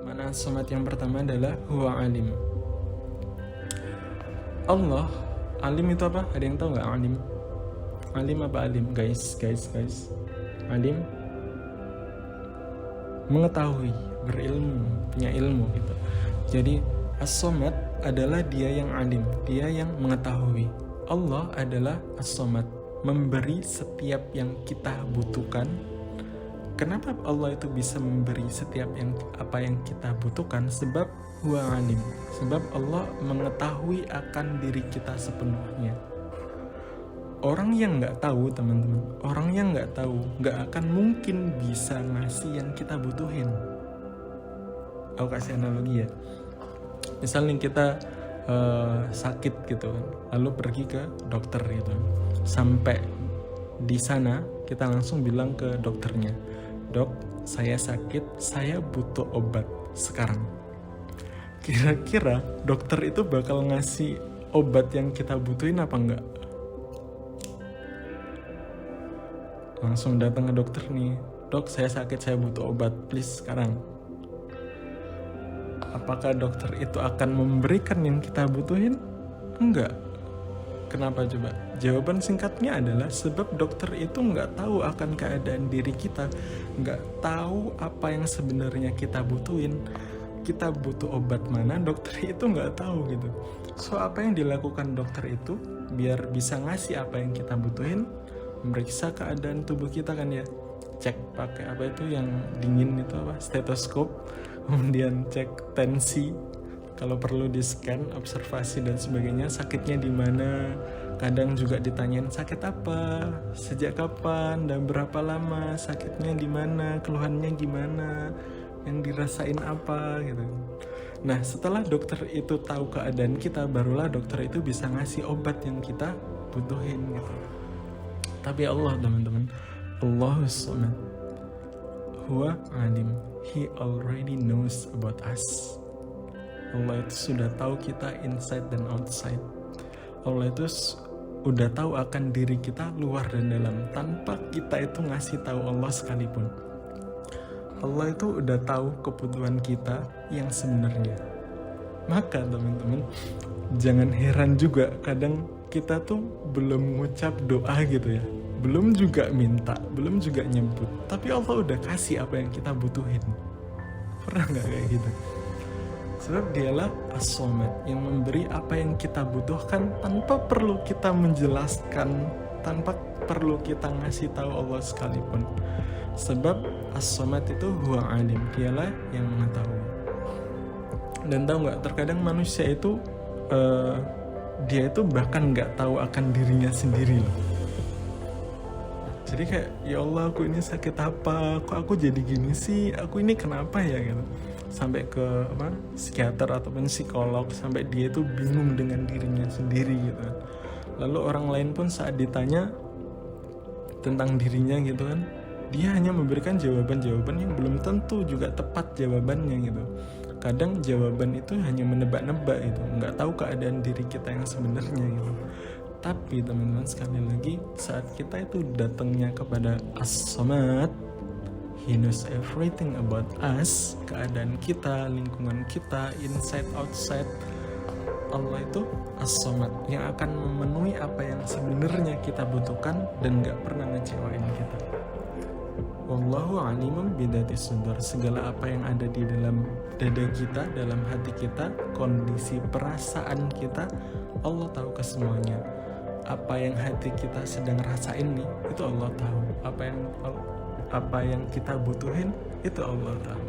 Makna as-samad yang pertama adalah huwa alim. Allah alim itu apa? Ada yang tahu nggak alim? Alim apa alim? Guys. Alim mengetahui, berilmu, punya ilmu gitu. Jadi as-samad adalah dia yang alim, dia yang mengetahui. Allah adalah as-samad, memberi setiap yang kita butuhkan. Kenapa Allah itu bisa memberi setiap apa yang kita butuhkan? Sebab huwa alim, sebab Allah mengetahui akan diri kita sepenuhnya. Orang yang nggak tahu, teman-teman, orang yang nggak tahu nggak akan mungkin bisa ngasih yang kita butuhin. Aku kasih analogi ya, misalnya kita sakit gitu kan, lalu pergi ke dokter gitu, sampai di sana kita langsung bilang ke dokternya, dok, saya sakit, saya butuh obat sekarang. Kira-kira dokter itu bakal ngasih obat yang kita butuhin apa enggak? Langsung datang ke dokter nih, dok, saya sakit, saya butuh obat, please sekarang. Apakah dokter itu akan memberikan yang kita butuhin? Enggak. Kenapa coba? Jawaban singkatnya adalah sebab dokter itu nggak tahu akan keadaan diri kita, nggak tahu apa yang sebenarnya kita butuhin. Kita butuh obat mana, dokter itu nggak tahu gitu. So apa yang dilakukan dokter itu biar bisa ngasih apa yang kita butuhin? Meriksa keadaan tubuh kita kan ya, cek pakai apa itu yang dingin itu apa, stetoskop, kemudian cek tensi, kalau perlu di scan, observasi dan sebagainya, sakitnya di mana. Kadang juga ditanyain sakit apa, sejak kapan, dan berapa lama, sakitnya di mana, keluhannya gimana, yang dirasain apa gitu. Nah setelah dokter itu tahu keadaan kita, barulah dokter itu bisa ngasih obat yang kita butuhin gitu. Tapi Allah, teman-teman, Allahus samad, huwa alim, he already knows about us. Allah itu sudah tahu kita inside dan outside. Allah itu udah tahu akan diri kita luar dan dalam, tanpa kita itu ngasih tahu Allah sekalipun. Allah itu udah tahu kebutuhan kita yang sebenarnya. Maka teman-teman, jangan heran juga kadang kita tuh belum ngucap doa gitu ya, belum juga minta, belum juga nyebut, tapi Allah udah kasih apa yang kita butuhin. Pernah nggak kayak gitu? Sebab dialah as-samad, yang memberi apa yang kita butuhkan tanpa perlu kita menjelaskan, tanpa perlu kita ngasih tahu Allah sekalipun. Sebab as-samad itu huwa alim, dialah yang mengetahui. Dan tahu nggak, terkadang manusia itu dia itu bahkan nggak tahu akan dirinya sendiri loh. Jadi kayak, ya Allah, aku ini sakit apa, kok aku jadi gini sih, aku ini kenapa ya gitu. Sampai ke psikiater ataupun psikolog, sampai dia itu bingung dengan dirinya sendiri gitu kan. Lalu orang lain pun saat ditanya tentang dirinya gitu kan, dia hanya memberikan jawaban-jawaban yang belum tentu juga tepat jawabannya gitu. Kadang jawaban itu hanya menebak-nebak gitu, nggak tahu keadaan diri kita yang sebenarnya gitu. Tapi teman-teman, sekali lagi, saat kita itu datangnya kepada as-samad, he knows everything about us, keadaan kita, lingkungan kita, inside, outside. Allah itu as-samad, yang akan memenuhi apa yang sebenarnya kita butuhkan dan gak pernah ngecewain kita. Wallahu alimun bidatis sudur, segala apa yang ada di dalam dada kita, dalam hati kita, kondisi perasaan kita, Allah tahu kesemuanya. Apa yang hati kita sedang rasain nih, itu Allah tahu. Apa yang kita butuhin, itu Allah tahu.